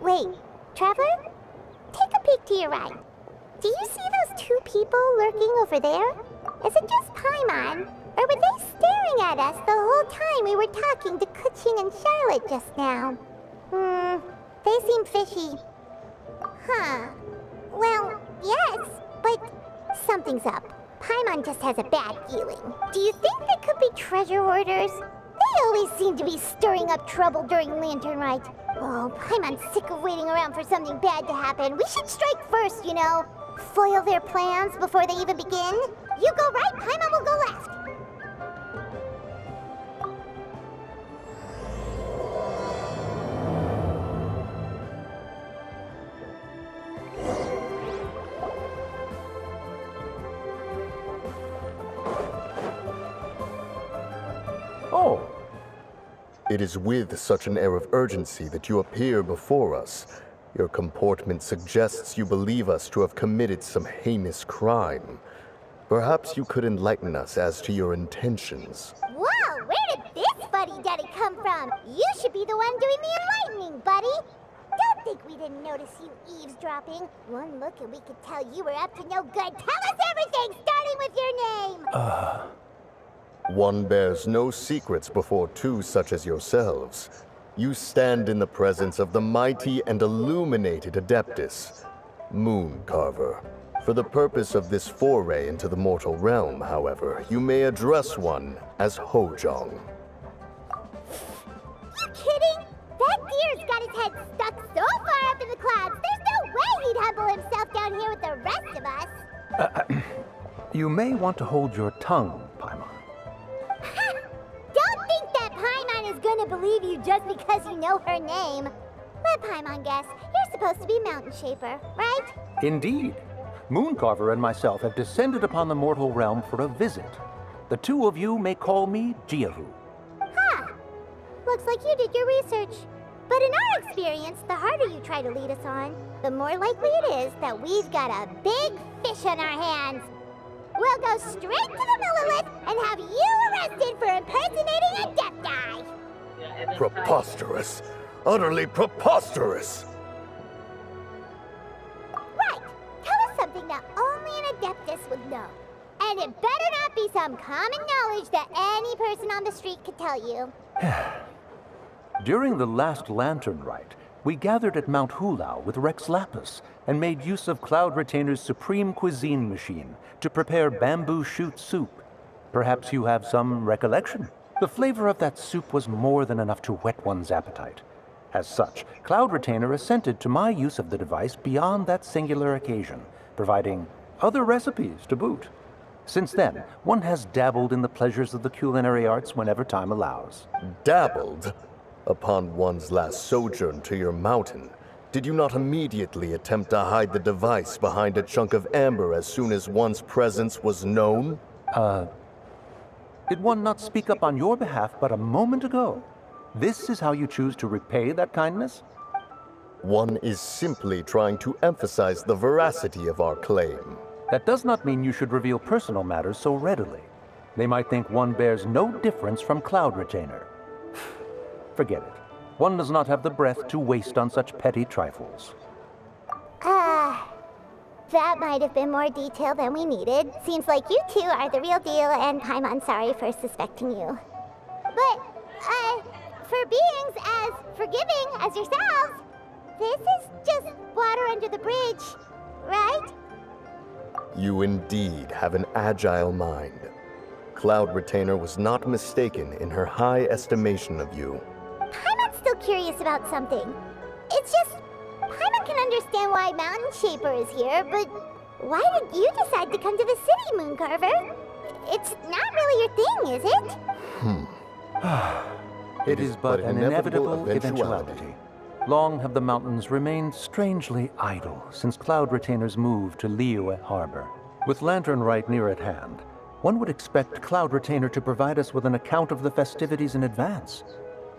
Wait, Traveler? Take a peek to your right. Do you see those two people lurking over there? Is it just Paimon? Or were they staring at us the whole time we were talking to Kuching and Charlotte just now? They seem fishy. Huh. Well, yes, but something's up. Paimon just has a bad feeling. Do you think they could be treasure hoarders? They always seem to be stirring up trouble during Lantern Rite. Oh, Paimon's sick of waiting around for something bad to happen. We should strike first, you know. Foil their plans before they even begin. You go right, Paimon will go left. Oh. It is with such an air of urgency that you appear before us. Your comportment suggests you believe us to have committed some heinous crime. Perhaps you could enlighten us as to your intentions. Whoa, where did this fuddy-duddy come from? You should be the one doing the enlightening, buddy. Don't think we didn't notice you eavesdropping. One look and we could tell you were up to no good. Tell us everything, starting with your name. One bears no secrets before two such as yourselves. You stand in the presence of the mighty and illuminated Adeptus, Moon Carver. For the purpose of this foray into the mortal realm, however, you may address one as Hojong. You kidding? That deer's got his head stuck so far up in the clouds, there's no way he'd humble himself down here with the rest of us. You may want to hold your tongue, Paimon. Don't think that Paimon is gonna believe you just because you know her name. Let Paimon guess. You're supposed to be Mountain Shaper, right? Indeed. Mooncarver and myself have descended upon the mortal realm for a visit. The two of you may call me Jiahu. Huh. Looks like you did your research. But in our experience, the harder you try to lead us on, the more likely it is that we've got a big fish on our hands. We'll go straight to the Millilith and have you arrested for impersonating a death guy. Preposterous! Utterly preposterous! Right. Tell us something that only an Adeptus would know. And it better not be some common knowledge that any person on the street could tell you. During the last Lantern Rite, we gathered at Mount Hulau with Rex Lapis and made use of Cloud Retainer's supreme cuisine machine to prepare bamboo shoot soup. Perhaps you have some recollection? The flavor of that soup was more than enough to whet one's appetite. As such, Cloud Retainer assented to my use of the device beyond that singular occasion, providing other recipes to boot. Since then, one has dabbled in the pleasures of the culinary arts whenever time allows. Dabbled? Upon one's last sojourn to your mountain, did you not immediately attempt to hide the device behind a chunk of amber as soon as one's presence was known? Did one not speak up on your behalf but a moment ago? This is how you choose to repay that kindness? One is simply trying to emphasize the veracity of our claim. That does not mean you should reveal personal matters so readily. They might think one bears no difference from Cloud Retainer. Forget it. One does not have the breath to waste on such petty trifles. That might have been more detail than we needed. Seems like you two are the real deal, and Paimon's sorry for suspecting you. But, for beings as forgiving as yourselves, this is just water under the bridge, right? You indeed have an agile mind. Cloud Retainer was not mistaken in her high estimation of you. Paimon's still curious about something. It's just, Paimon can understand why Mountain Shaper is here, but why did you decide to come to the city, Mooncarver? It's not really your thing, is it? It is but an inevitable eventuality. Long have the mountains remained strangely idle since Cloud Retainer's move to Liyue Harbor. With Lantern Rite near at hand, one would expect Cloud Retainer to provide us with an account of the festivities in advance.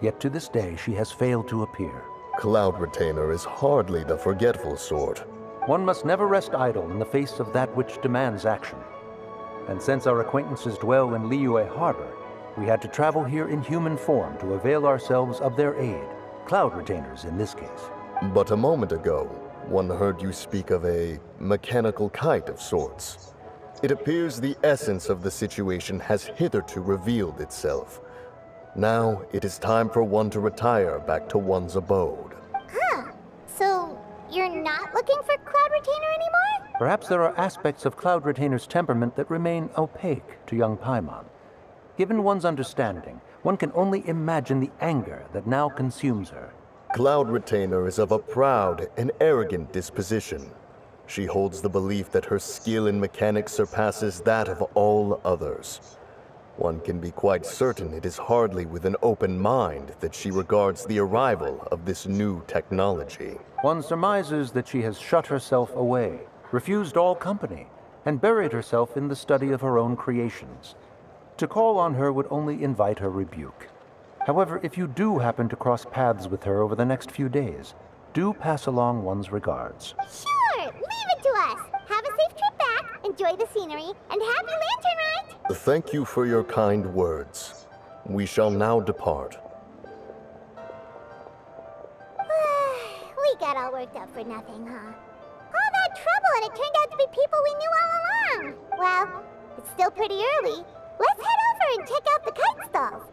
Yet to this day, she has failed to appear. Cloud Retainer is hardly the forgetful sort. One must never rest idle in the face of that which demands action. And since our acquaintances dwell in Liyue Harbor, we had to travel here in human form to avail ourselves of their aid, Cloud Retainers in this case. But a moment ago, one heard you speak of a mechanical kite of sorts. It appears the essence of the situation has hitherto revealed itself. Now it is time for one to retire back to one's abode. Huh. So, you're not looking for Cloud Retainer anymore? Perhaps there are aspects of Cloud Retainer's temperament that remain opaque to young Paimon. Given one's understanding, one can only imagine the anger that now consumes her. Cloud Retainer is of a proud and arrogant disposition. She holds the belief that her skill in mechanics surpasses that of all others. One can be quite certain it is hardly with an open mind that she regards the arrival of this new technology. One surmises that she has shut herself away, refused all company, and buried herself in the study of her own creations. To call on her would only invite her rebuke. However, if you do happen to cross paths with her over the next few days, do pass along one's regards. Sure, leave it to us. Have a safe trip back, enjoy the scenery, and happy lantern ride. Thank you for your kind words. We shall now depart. We got all worked up for nothing, huh? All that trouble and it turned out to be people we knew all along. Well, it's still pretty early. Let's head over and check out the kite stalls.